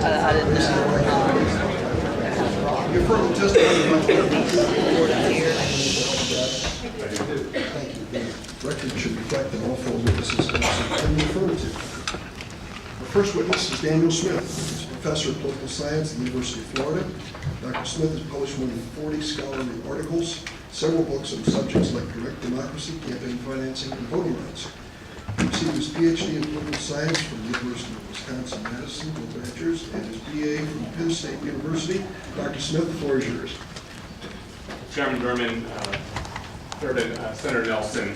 I didn't know. You affirm the testimony about the Thank you. The record should reflect that all four witnesses have been referred to. The first witness is Daniel Smith. He's a professor of political science at the University of Florida. Dr. Smith has published more than 40 scholarly articles, several books on subjects like direct democracy, campaign financing, and voting rights. He received his PhD in political science from the University of Wisconsin-Madison, Go Badgers, and his BA from Penn State University. Dr. Smith, the floor is yours. Chairman Berman, Senator Nelson,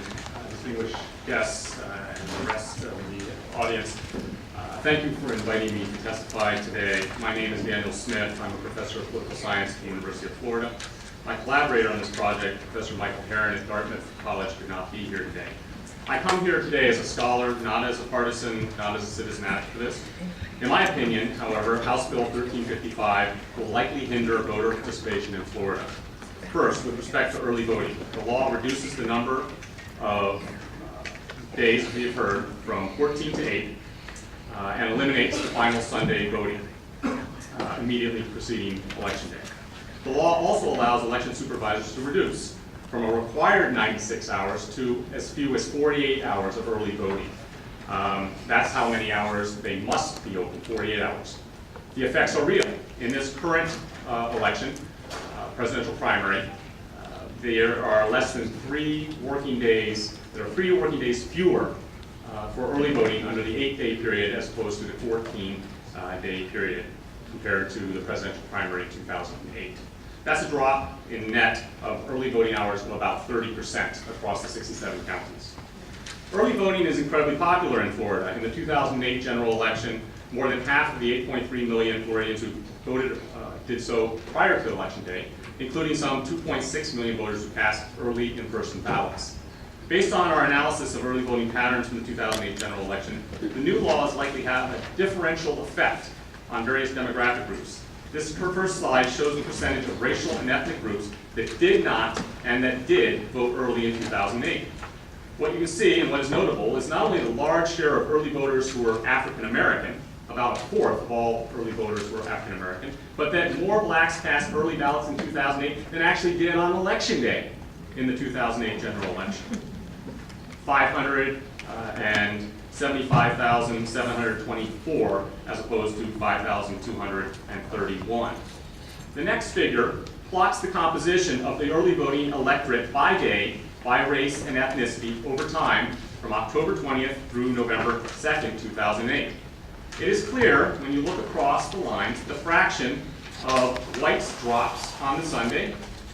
distinguished guests, and the rest of the audience, thank you for inviting me to testify today. My name is Daniel Smith. I'm a professor of political science at the University of Florida. My collaborator on this project, Professor Michael Herron at Dartmouth College, could not be here today. I come here today as a scholar, not as a partisan, not as a citizen activist. In my opinion, however, House Bill 1355 will likely hinder voter participation in Florida. First, with respect to early voting, the law reduces the number of days, as we have heard, from 14 to 8, and eliminates the final Sunday voting immediately preceding Election Day. The law also allows election supervisors to reduce from a required 96 hours to as few as 48 hours of early voting. That's how many hours they must be open, 48 hours. The effects are real. In this current election, presidential primary, there are less than 3 working days. There are 3 working days fewer for early voting under the 8-day period as opposed to the 14-day period compared to the presidential primary in 2008. That's a drop in net of early voting hours of about 30% across the 67 counties. Early voting is incredibly popular in Florida. In the 2008 general election, more than half of the 8.3 million Floridians who voted did so prior to Election Day, including some 2.6 million voters who cast early in-person ballots. Based on our analysis of early voting patterns from the 2008 general election, the new laws likely have a differential effect on various demographic groups. This first slide shows the percentage of racial and ethnic groups that did not and that did vote early in 2008. What you can see, and what is notable, is not only the large share of early voters who were African American, about a fourth of all early voters were African American, but that more blacks cast early ballots in 2008 than actually did on Election Day in the 2008 general election. 575,724 as opposed to 5,231. The next figure plots the composition of the early voting electorate by day, by race and ethnicity over time from October 20th through November 2nd, 2008. It is clear when you look across the lines, the fraction of whites drops on the Sunday,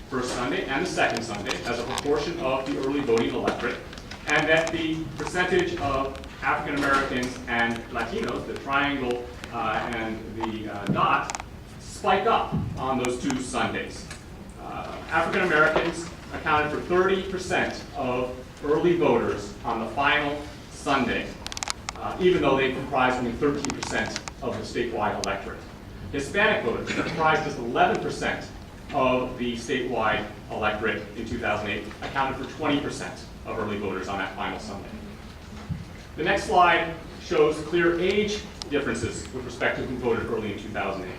first Sunday and the second Sunday as a proportion of the early voting electorate, and that the percentage of African Americans and Latinos, the triangle and the dot, spike up on those 2 Sundays. African Americans accounted for 30% of early voters on the final Sunday, even though they comprised only 13% of the statewide electorate. Hispanic voters comprised just 11% of the statewide electorate in 2008, accounted for 20% of early voters on that final Sunday. The next slide shows clear age differences with respect to who voted early in 2008.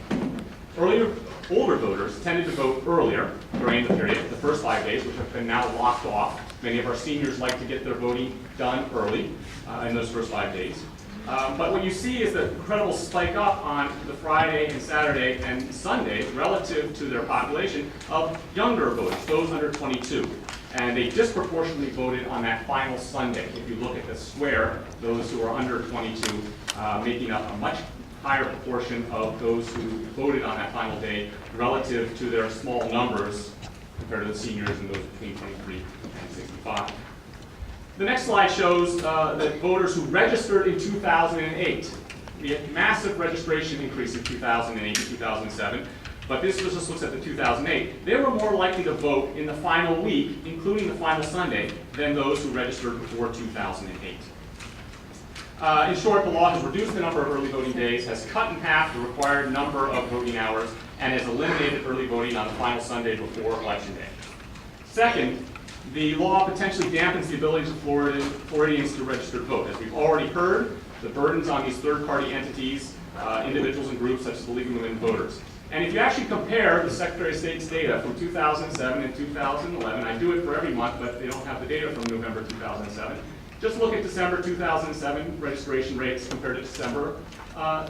Older voters tended to vote earlier during the period, the first 5 days, which have been now locked off. Many of our seniors like to get their voting done early in those first 5 days. But what you see is the incredible spike up on the Friday and Saturday and Sunday relative to their population of younger voters, those under 22. And they disproportionately voted on that final Sunday. If you look at the square, those who are under 22 making up a much higher proportion of those who voted on that final day relative to their small numbers compared to the seniors and those between 23 and 65. The next slide shows the voters who registered in 2008. We had massive registration increase in 2008 and 2007, but this just looks at the 2008. They were more likely to vote in the final week, including the final Sunday, than those who registered before 2008. In short, the law has reduced the number of early voting days, has cut in half the required number of voting hours, and has eliminated early voting on the final Sunday before Election Day. Second, the law potentially dampens the ability of Floridians to register to vote. As we've already heard, the burdens on these third-party entities individuals and groups such as the League of Women Voters. And if you actually compare the Secretary of State's data from 2007 and 2011, I do it for every month, but they don't have the data from November 2007. Just look at December 2007 registration rates compared to December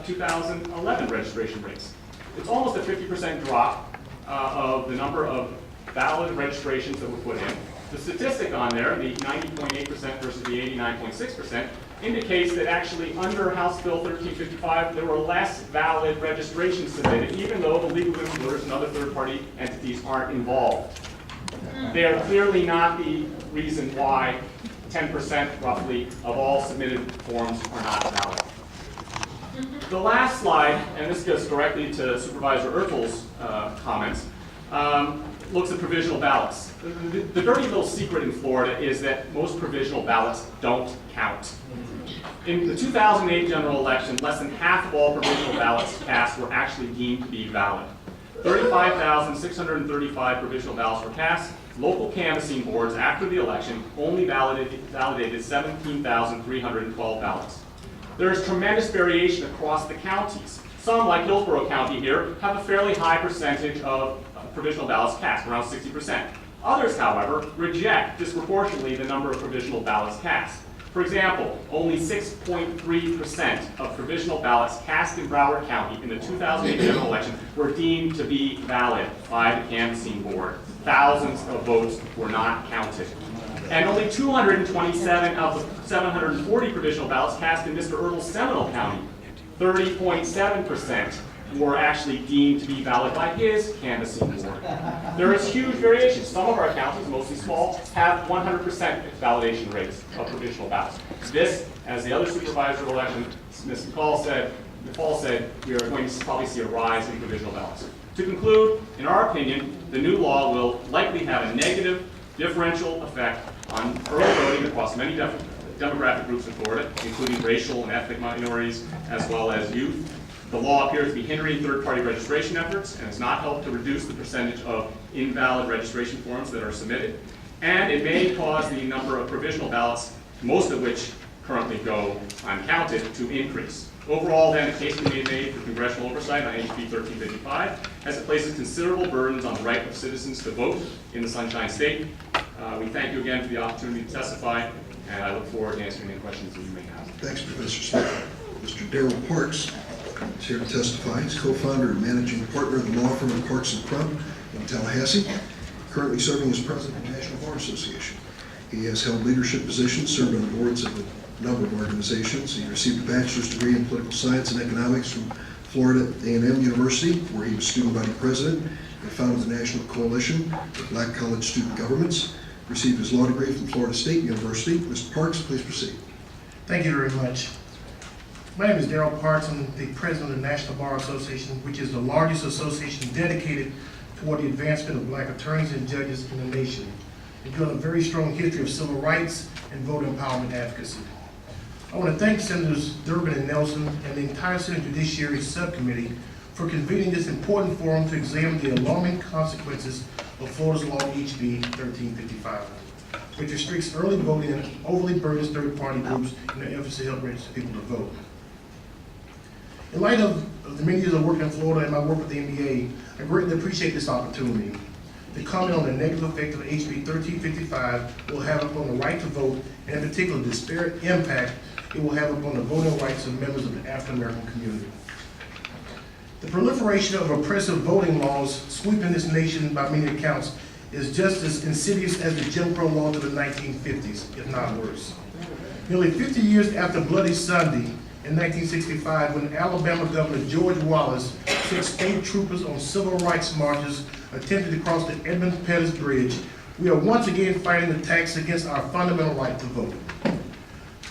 2011 registration rates. It's almost a 50% drop of the number of valid registrations that were put in. The statistic on there, the 90.8% versus the 89.6%, indicates that actually under House Bill 1355, there were less valid registrations submitted, even though the League of Women Voters and other third-party entities aren't involved. They are clearly not the reason why 10% roughly of all submitted forms are not valid. The last slide, and this goes directly to Supervisor Ertel's comments, looks at provisional ballots. The dirty little secret in Florida is that most provisional ballots don't count. In the 2008 general election, less than half of all provisional ballots cast were actually deemed to be valid. 35,635 provisional ballots were cast. Local canvassing boards after the election only validated 17,312 ballots. There is tremendous variation across the counties. Some, like Hillsborough County here, have a fairly high percentage of provisional ballots cast, around 60%. Others, however, reject disproportionately the number of provisional ballots cast. For example, only 6.3% of provisional ballots cast in Broward County in the 2008 general election were deemed to be valid by the canvassing board. Thousands of votes were not counted. And only 227 of the 740 provisional ballots cast in Mr. Ertel's Seminole County, 30.7%, were actually deemed to be valid by his canvassing board. There is huge variation. Some of our counties, mostly small, have 100% validation rates of provisional ballots. This, as the other supervisor election, Ms. McCall said, we are going to probably see a rise in provisional ballots. To conclude, in our opinion, the new law will likely have a negative differential effect on early voting across many demographic groups in Florida, including racial and ethnic minorities, as well as youth. The law appears to be hindering third-party registration efforts and has not helped to reduce the percentage of invalid registration forms that are submitted. And it may cause the number of provisional ballots, most of which currently go uncounted, to increase. Overall, then, a case can be made for congressional oversight on HB 1355, as it places considerable burdens on the right of citizens to vote in the Sunshine State. We thank you again for the opportunity to testify, and I look forward to answering any questions that you may have. Thanks, Professor Smith. Mr. Darrell Parks is here to testify. He's co-founder and managing partner of the law firm of Parks & Crump in Tallahassee, currently serving as president of the National Bar Association. He has held leadership positions, served on the boards of a number of organizations. He received a bachelor's degree in political science and economics from Florida A&M University, where he was student body president and founded the National Coalition of Black College Student Governments. Received his law degree from Florida State University. Mr. Parks, please proceed. Thank you very much. My name is Darrell Parks. I'm the president of the National Bar Association, which is the largest association dedicated toward the advancement of black attorneys and judges in the nation. We've got a very strong history of civil rights and voter empowerment advocacy. I want to thank Senators Durbin and Nelson and the entire Senate Judiciary Subcommittee for convening this important forum to examine the alarming consequences of Florida's law HB 1355, which restricts early voting and overly burdens third-party groups in their efforts to help register people to vote. In light of the many years of working in Florida and my work with the NBA, I greatly appreciate this opportunity to comment on the negative effect of HB 1355 will have upon the right to vote, and in particular the disparate impact it will have upon the voting rights of members of the African American community. The proliferation of oppressive voting laws sweeping this nation by many accounts is just as insidious as the Jim Crow laws of the 1950s, if not worse. Nearly 50 years after Bloody Sunday in 1965, when Alabama Governor George Wallace sent state troopers on civil rights marches attempted to cross the Edmund Pettus Bridge, we are once again fighting attacks against our fundamental right to vote.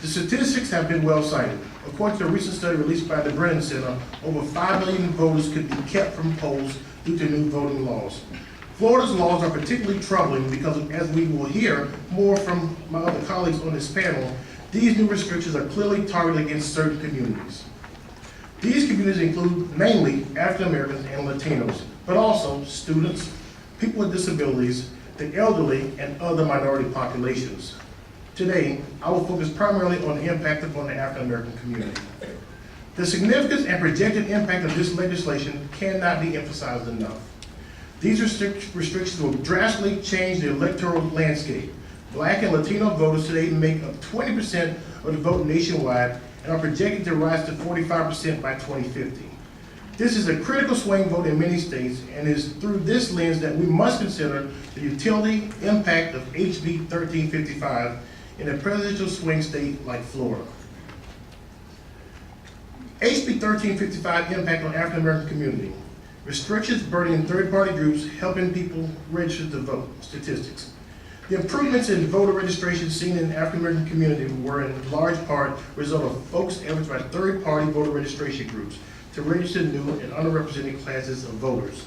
The statistics have been well cited. According to a recent study released by the Brennan Center, over 5 million voters could be kept from polls due to new voting laws. Florida's laws are particularly troubling because, as we will hear more from my other colleagues on this panel, these new restrictions are clearly targeted against certain communities. These communities include mainly African Americans and Latinos, but also students, people with disabilities, the elderly, and other minority populations. Today, I will focus primarily on the impact upon the African American community. The significance and projected impact of this legislation cannot be emphasized enough. These restrictions will drastically change the electoral landscape. Black and Latino voters today make up 20% of the vote nationwide and are projected to rise to 45% by 2050. This is a critical swing vote in many states, and it is through this lens that we must consider the utility impact of HB 1355 in a presidential swing state like Florida. HB 1355 impact on African American community. Restrictions burdening third-party groups helping people register to vote. Statistics. The improvements in voter registration seen in the African American community were in large part a result of focused efforts by third-party voter registration groups to register new and underrepresented classes of voters.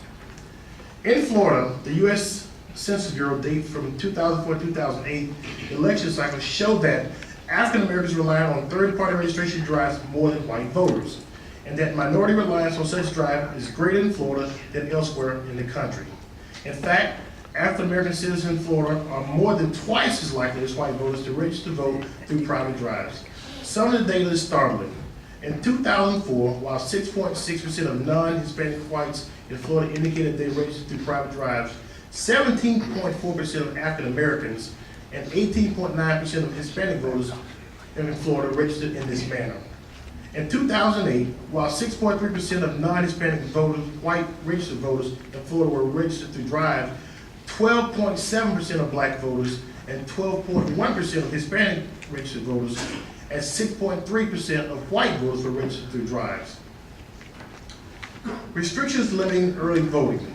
In Florida, the U.S. Census Bureau data from 2004-2008 election cycle showed that African Americans rely on third-party registration drives more than white voters, and that minority reliance on such drive is greater in Florida than elsewhere in the country. In fact, African American citizens in Florida are more than twice as likely as white voters to register to vote through private drives. Some of the data is startling. In 2004, while 6.6% of non-Hispanic whites in Florida indicated they registered through private drives, 17.4% of African Americans and 18.9% of Hispanic voters in Florida registered in this manner. In 2008, while 6.3% of non-Hispanic voters, white registered voters in Florida were registered through drive, 12.7% of black voters and 12.1% of Hispanic registered voters and 6.3% of white voters were registered through drives. Restrictions limiting early voting.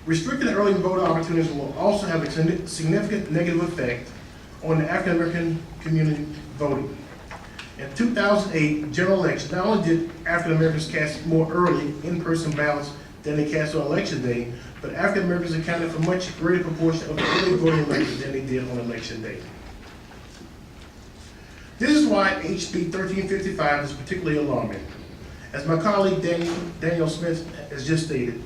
Restricting early voter opportunities will also have a significant negative effect on the African American community voting. In 2008 general election, not only did African Americans cast more early in-person ballots than they cast on election day, but African Americans accounted for much greater proportion of the early voting records than they did on election day. This is why HB 1355 is particularly alarming. As my colleague Daniel Smith has just stated,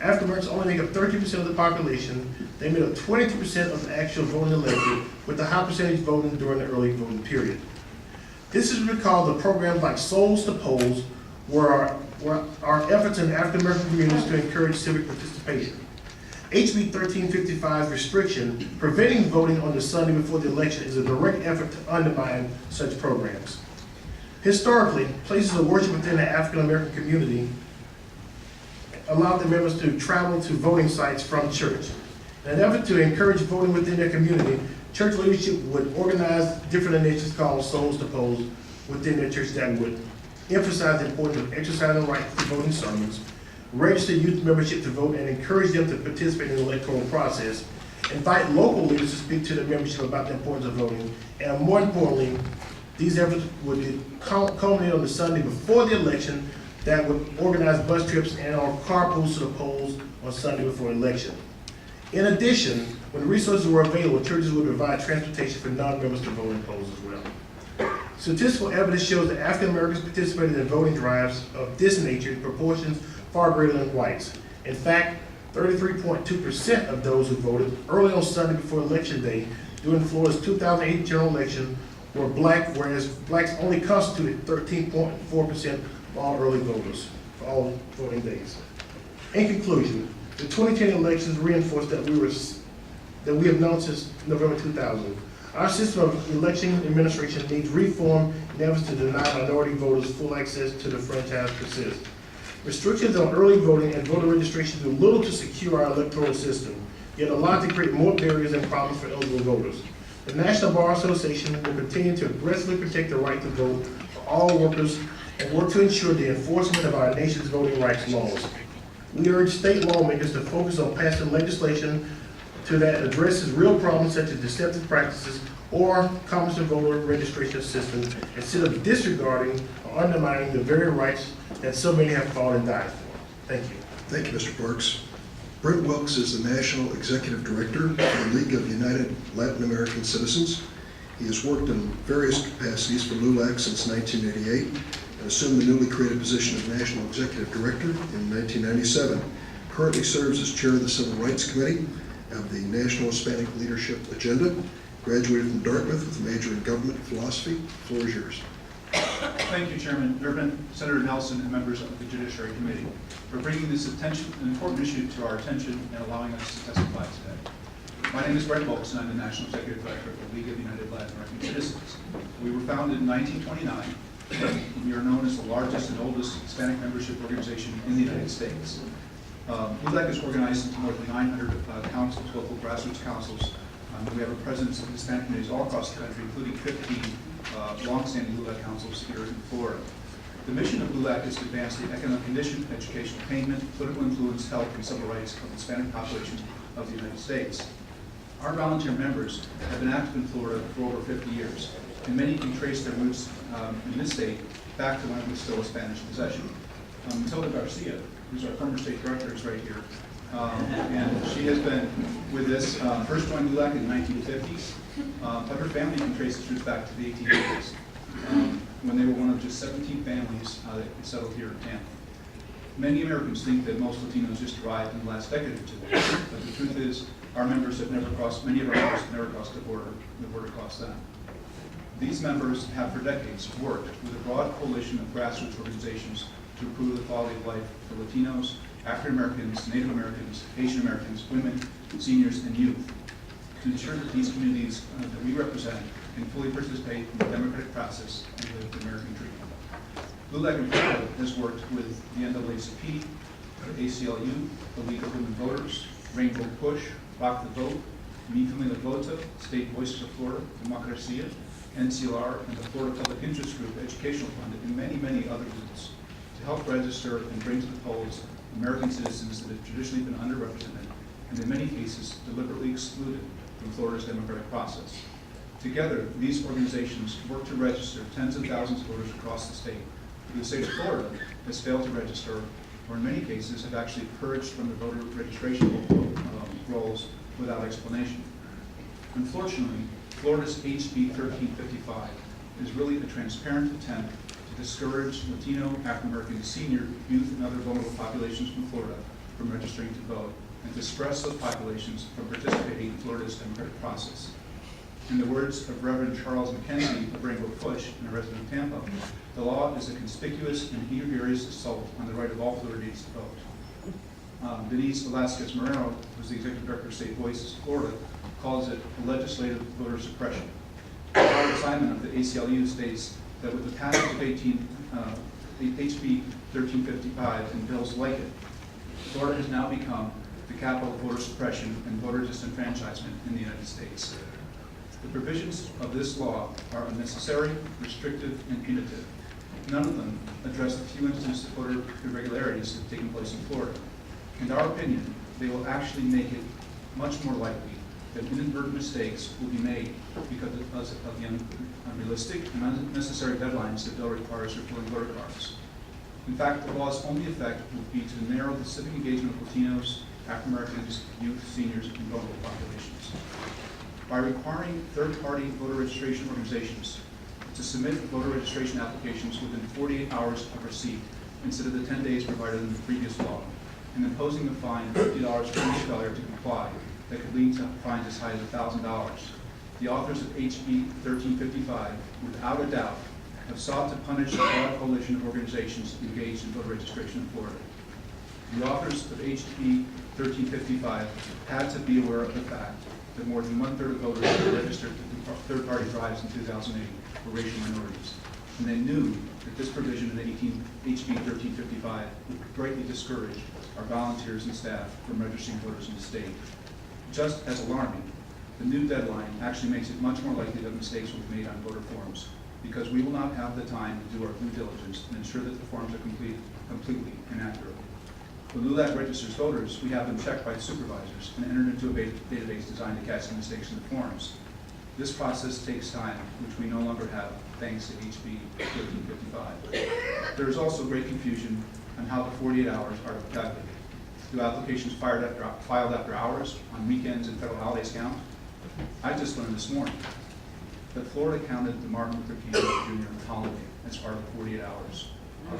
African Americans only make up 13% of the population. They made up 22% of the actual voting elected, with the high percentage voting during the early voting period. This is because of programs like Souls to Polls, where our efforts in the African American communities to encourage civic participation. HB 1355's restriction preventing voting on the Sunday before the election is a direct effort to undermine such programs. Historically, places of worship within the African American community allowed the members to travel to voting sites from church. In an effort to encourage voting within their community, church leadership would organize different initiatives called Souls to Polls within their church that would emphasize the importance of exercising rights to voting sermons, register youth membership to vote and encourage them to participate in the electoral process, invite local leaders to speak to the membership about the importance of voting, and more importantly, these efforts would culminate on the Sunday before the election that would organize bus trips and or carpools to the polls on Sunday before election. In addition, when resources were available, churches would provide transportation for non-members to voting polls as well. Statistical evidence shows that African Americans participated in voting drives of this nature in proportions far greater than whites. In fact, 33.2% of those who voted early on Sunday before Election Day during Florida's 2008 general election were black, whereas blacks only constituted 13.4% of all early voters for all voting days. In conclusion, the 2010 elections reinforced that we have known since November 2000. Our system of election administration needs reform in efforts to deny minority voters full access to the franchise persist. Restrictions on early voting and voter registration do little to secure our electoral system, yet a lot to create more barriers and problems for eligible voters. The National Bar Association will continue to aggressively protect the right to vote for all workers and work to ensure the enforcement of our nation's voting rights laws. We urge state lawmakers to focus on passing legislation that addresses real problems such as deceptive practices or competent voter registration systems instead of disregarding or undermining the very rights that so many have fought and died for. Thank you. Thank you, Mr. Parks. Brent Wilkes is the National Executive Director of the League of United Latin American Citizens. He has worked in various capacities for LULAC since 1988 and assumed the newly created position of National Executive Director in 1997. Currently serves as Chair of the Civil Rights Committee of the National Hispanic Leadership Agenda. Graduated from Dartmouth with a major in government philosophy. The floor is yours. Thank you, Chairman Durbin, Senator Nelson, and members of the Judiciary Committee for bringing this an important issue to our attention and allowing us to testify today. My name is Brett Volkson. I'm the National Executive Director of the League of United Latin American Citizens. We were founded in 1929. And we are known as the largest and oldest Hispanic membership organization in the United States. LULAC is organized into more than 900 councils, local grassroots councils. We have a presence in Hispanic communities all across the country, including 15 longstanding LULAC councils here in Florida. The mission of LULAC is to advance the economic condition, educational attainment, political influence, health, and civil rights of the Hispanic population of the United States. Our volunteer members have been active in Florida for over 50 years, and many can trace their roots in this state back to when it was still a Spanish possession. Matilda Garcia, who's our former state director, is right here. And she has been with us, first joined LULAC in the 1950s, but her family can trace its roots back to the 1880s, when they were one of just 17 families that settled here in Tampa. Many Americans think that most Latinos just arrived in the last decade or two, but the truth is, our members have never crossed, many of our members have never crossed the border crossed them. These members have for decades worked with a broad coalition of grassroots organizations to improve the quality of life for Latinos, African Americans, Native Americans, Asian Americans, women, seniors, and youth, to ensure that these communities that we represent can fully participate in the democratic process and live the American dream. LULAC in Florida has worked with the NAACP, the ACLU, the League of Women Voters, Rainbow Push, Rock the Vote, Mi Familia Vota, State Voices of Florida, Democracia, NCLR, and the Florida Public Interest Group Educational Fund, and many, many other groups to help register and bring to the polls American citizens that have traditionally been underrepresented and in many cases deliberately excluded from Florida's democratic process. Together, these organizations work to register tens of thousands of voters across the state who the state of Florida has failed to register, or in many cases have actually purged from the voter registration rolls without explanation. Unfortunately, Florida's HB 1355 is really a transparent attempt to discourage Latino, African American, senior, youth, and other vulnerable populations from Florida from registering to vote, and to suppress those populations from participating in Florida's democratic process. In the words of Reverend Charles McKenzie of Rainbow Push, and a resident of Tampa, the law is a conspicuous and egregious assault on the right of all Floridians to vote. Denise Velasquez Moreno, who's the executive director of State Voices Florida, calls it a legislative voter suppression. Howard Simon of the ACLU states that with the passage of HB 1355 and bills like it, Florida has now become the capital of voter suppression and voter disenfranchisement in the United States. The provisions of this law are unnecessary, restrictive, and punitive. None of them address the few instances of voter irregularities that have taken place in Florida. In our opinion, they will actually make it much more likely that inadvertent mistakes will be made because of the unrealistic and unnecessary deadlines that bill requires for filling voter cards. In fact, the law's only effect would be to narrow the civic engagement of Latinos, African Americans, youth, seniors, and vulnerable populations. By requiring third-party voter registration organizations to submit voter registration applications within 48 hours of receipt instead of the 10 days provided in the previous law, and imposing a fine of $50 for each failure to comply that could lead to fines as high as $1,000, the authors of HB 1355, without a doubt, have sought to punish the broad coalition of organizations engaged in voter registration in Florida. The authors of HB 1355 had to be aware of the fact that more than one-third of voters who registered to third-party drives in 2008 were racial minorities. And they knew that this provision in HB 1355 would greatly discourage our volunteers and staff from registering voters in the state. Just as alarming, the new deadline actually makes it much more likely that mistakes will be made on voter forms, because we will not have the time to do our due diligence and ensure that the forms are completely and accurately. When LULAC registers voters, we have them checked by supervisors and entered into a database designed to catch the mistakes in the forms. This process takes time, which we no longer have thanks to HB 1355. There is also great confusion on how the 48 hours are calculated. Do applications filed after hours, on weekends and federal holidays count? I just learned this morning that Florida counted the Martin Luther King Jr. holiday as part of 48 hours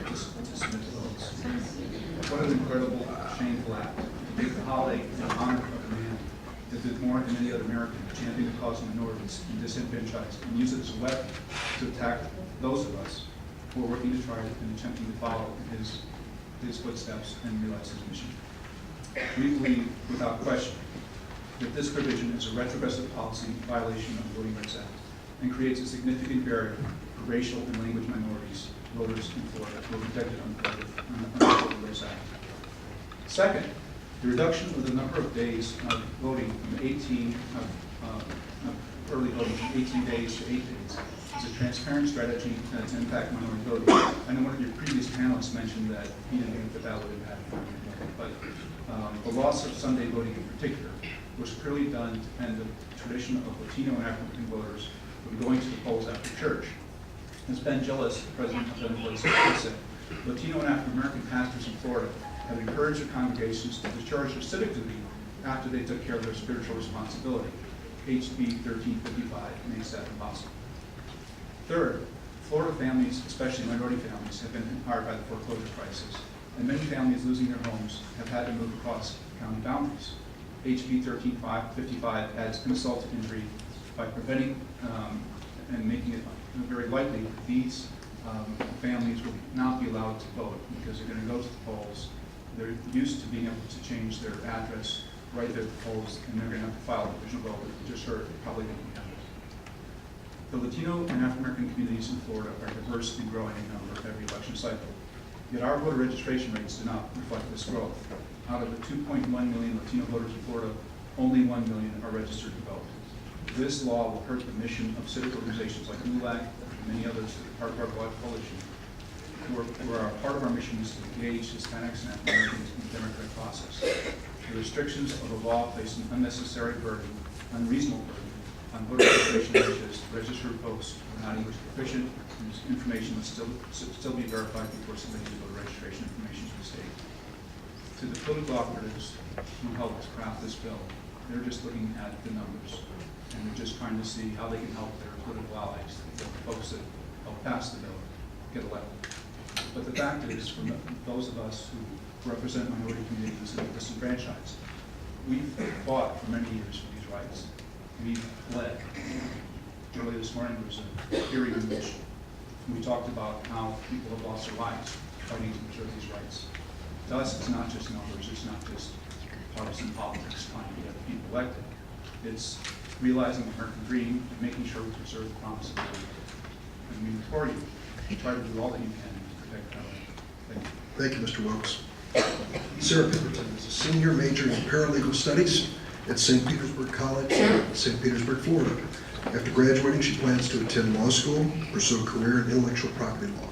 to submit the votes. What an incredible, shameful act to take the holiday in honor of a man that did more than any other American to champion the cause of minorities and disenfranchised, and use it as a weapon to attack those of us we're working to try and attempting to follow his footsteps and realize his mission. We believe, without question, that this provision is a retrogressive policy violation of the Voting Rights Act and creates a significant barrier for racial and language minorities voters in Florida who are protected under the Voting Rights Act. Second, the reduction of the number of days of voting from 18 early voting from 18 days to 8 days is a transparent strategy to impact minority voting. I know one of your previous panelists mentioned that he didn't think that that would impact minority voting, but the loss of Sunday voting in particular was clearly done to end the tradition of Latino and African voters from going to the polls after church. As Ben Gillis, the president of the said, Latino and African American pastors in Florida have encouraged their congregations to discharge their civic duty after they took care of their spiritual responsibility. HB 1355 makes that impossible. Third, Florida families, especially minority families, have been hit by the foreclosure crisis, and many families losing their homes have had to move across county boundaries. HB 1355 adds insult to injury by preventing and making it very likely that these families will not be allowed to vote because they're going to go to the polls. They're used to being able to change their address right there at the polls, and they're going to have to file a provisional vote, which just heard probably going to be happening. The Latino and African American communities in Florida are diverse and growing in number every election cycle. Yet our voter registration rates do not reflect this growth. Out of the 2.1 million Latino voters in Florida, only 1 million are registered to vote. This law will hurt the mission of civic organizations like ULAC and many others that are part of our broad coalition, who are part of our mission is to engage Hispanics and African Americans in the democratic process. The restrictions of the law place an unnecessary burden, unreasonable burden, on voter registration, such as registered folks who are not English proficient, whose information must still be verified before submitting to voter registration information to the state. To the political operatives who helped craft this bill, they're just looking at the numbers, and they're just trying to see how they can help their political allies, the folks that help pass the bill, get elected. But the fact is, for those of us who represent minority communities and disenfranchised, we've fought for many years for these rights. We've led. Earlier this morning there was a hearing in which we talked about how people have lost their lives fighting to preserve these rights. To us, it's not just numbers, it's not just partisan politics trying to get people elected. It's realizing the American dream and making sure we preserve the promise of liberty. And we implore you to try to do all that you can to protect our right. Thank you. Thank you, Mr. Wilkes. Sarah Pemberton is a senior majoring in paralegal studies at St. Petersburg College, St. Petersburg, Florida. After graduating, she plans to attend law school, pursue a career in intellectual property law.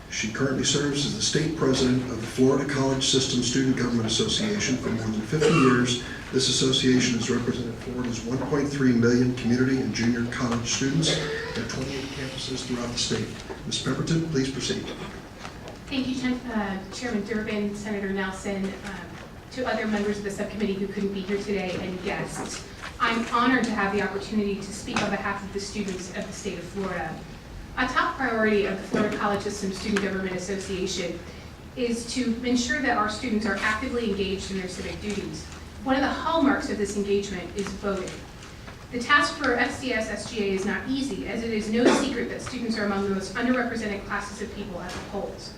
She currently serves as the state president of the Florida College System Student Government Association for more than 50 years. This association has represented Florida's 1.3 million community and junior college students at 28 campuses throughout the state. Ms. Pemberton, please proceed. Thank you, Chairman Durbin, Senator Nelson, to other members of the subcommittee who couldn't be here today, and guests. I'm honored to have the opportunity to speak on behalf of the students of the state of Florida. A top priority of the Florida College System Student Government Association is to ensure that our students are actively engaged in their civic duties. One of the hallmarks of this engagement is voting. The task for FCS SGA is not easy, as it is no secret that students are among the most underrepresented classes of people at the polls.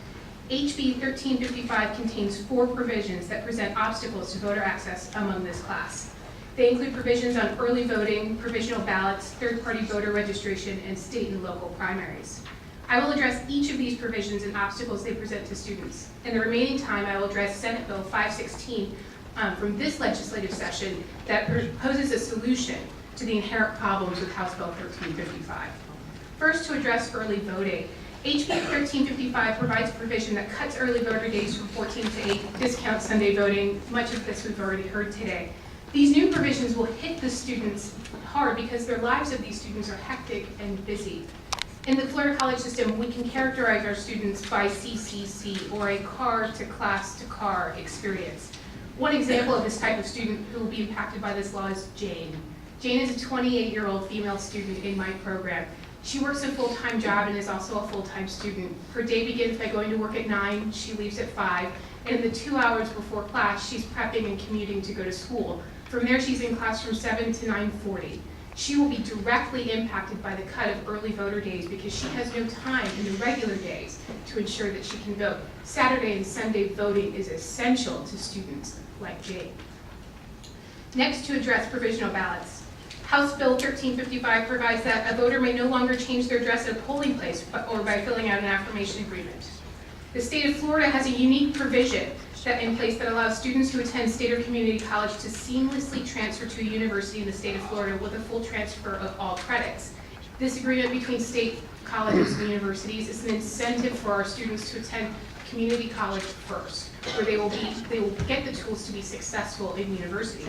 HB 1355 contains 4 provisions that present obstacles to voter access among this class. They include provisions on early voting, provisional ballots, third-party voter registration, and state and local primaries. I will address each of these provisions and obstacles they present to students. In the remaining time, I will address Senate Bill 516 from this legislative session that proposes a solution to the inherent problems with House Bill 1355. First, to address early voting. HB 1355 provides a provision that cuts early voter days from 14 to 8, discounts Sunday voting. Much of this we've already heard today. These new provisions will hit the students hard because their lives of these students are hectic and busy. In the Florida College System, we can characterize our students by CCC, or a car-to-class-to-car experience. One example of this type of student who will be impacted by this law is Jane. Jane is a 28-year-old female student in my program. She works a full-time job and is also a full-time student. Her day begins by going to work at 9, she leaves at 5, and in the 2 hours before class, she's prepping and commuting to go to school. From there, she's in class from 7 to 9:40. She will be directly impacted by the cut of early voter days because she has no time in the regular days to ensure that she can vote. Saturday and Sunday voting is essential to students like Jade. Next, to address provisional ballots. House Bill 1355 provides that a voter may no longer change their address at a polling place or by filling out an affirmation agreement. The state of Florida has a unique provision in place that allows students who attend state or community college to seamlessly transfer to a university in the state of Florida with a full transfer of all credits. This agreement between state colleges and universities is an incentive for our students to attend community college first, where they will get the tools to be successful in university.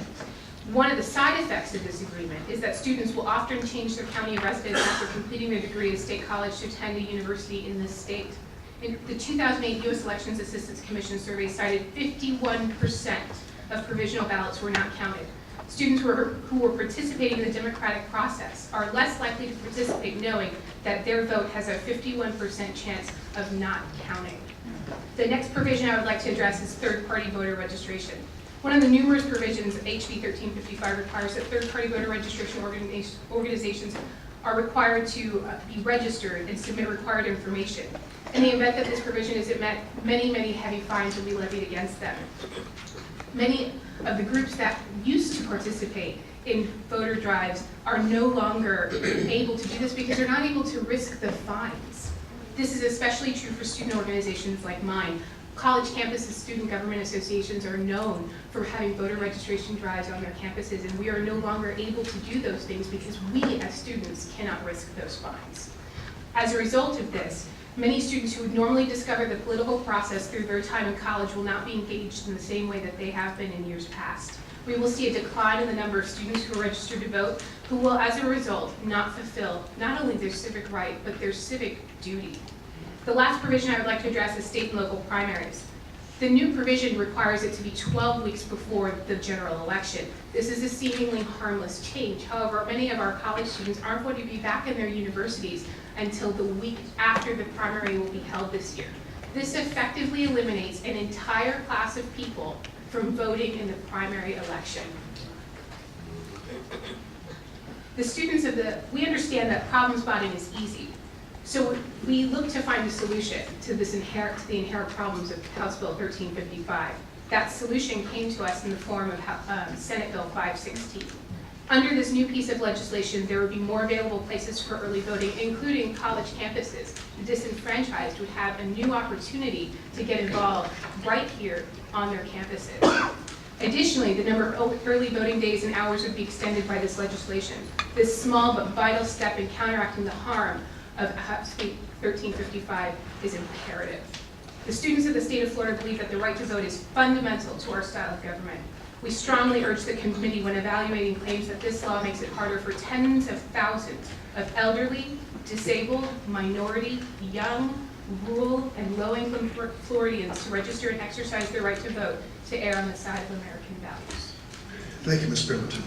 One of the side effects of this agreement is that students will often change their county of residence after completing their degree at state college to attend a university in this state. In the 2008 U.S. Elections Assistance Commission survey cited 51% of provisional ballots were not counted. Students who were participating in the democratic process are less likely to participate knowing that their vote has a 51% chance of not counting. The next provision I would like to address is third-party voter registration. One of the numerous provisions of HB 1355 requires that third-party voter registration organizations are required to be registered and submit required information. In the event that this provision isn't met, many heavy fines will be levied against them. Many of the groups that used to participate in voter drives are no longer able to do this because they're not able to risk the fines. This is especially true for student organizations like mine. College campuses, student government associations are known for having voter registration drives on their campuses, and we are no longer able to do those things because we as students cannot risk those fines. As a result of this, many students who would normally discover the political process through their time in college will not be engaged in the same way that they have been in years past. We will see a decline in the number of students who are registered to vote, who will, as a result, not fulfill not only their civic right, but their civic duty. The last provision I would like to address is state and local primaries. The new provision requires it to be 12 weeks before the general election. This is a seemingly harmless change. However, many of our college students aren't going to be back in their universities until the week after the primary will be held this year. This effectively eliminates an entire class of people from voting in the primary election. We understand that problem spotting is easy. So we look to find a solution to the inherent problems of House Bill 1355. That solution came to us in the form of Senate Bill 516. Under this new piece of legislation, there would be more available places for early voting, including college campuses. The disenfranchised would have a new opportunity to get involved right here on their campuses. Additionally, the number of early voting days and hours would be extended by this legislation. This small but vital step in counteracting the harm of House Bill 1355 is imperative. The students of the state of Florida believe that the right to vote is fundamental to our style of government. We strongly urge the committee, when evaluating claims that this law makes it harder for tens of thousands of elderly, disabled, minority, young, rural, and low-income Floridians to register and exercise their right to vote, to err on the side of American values. Thank you, Ms. Pemberton.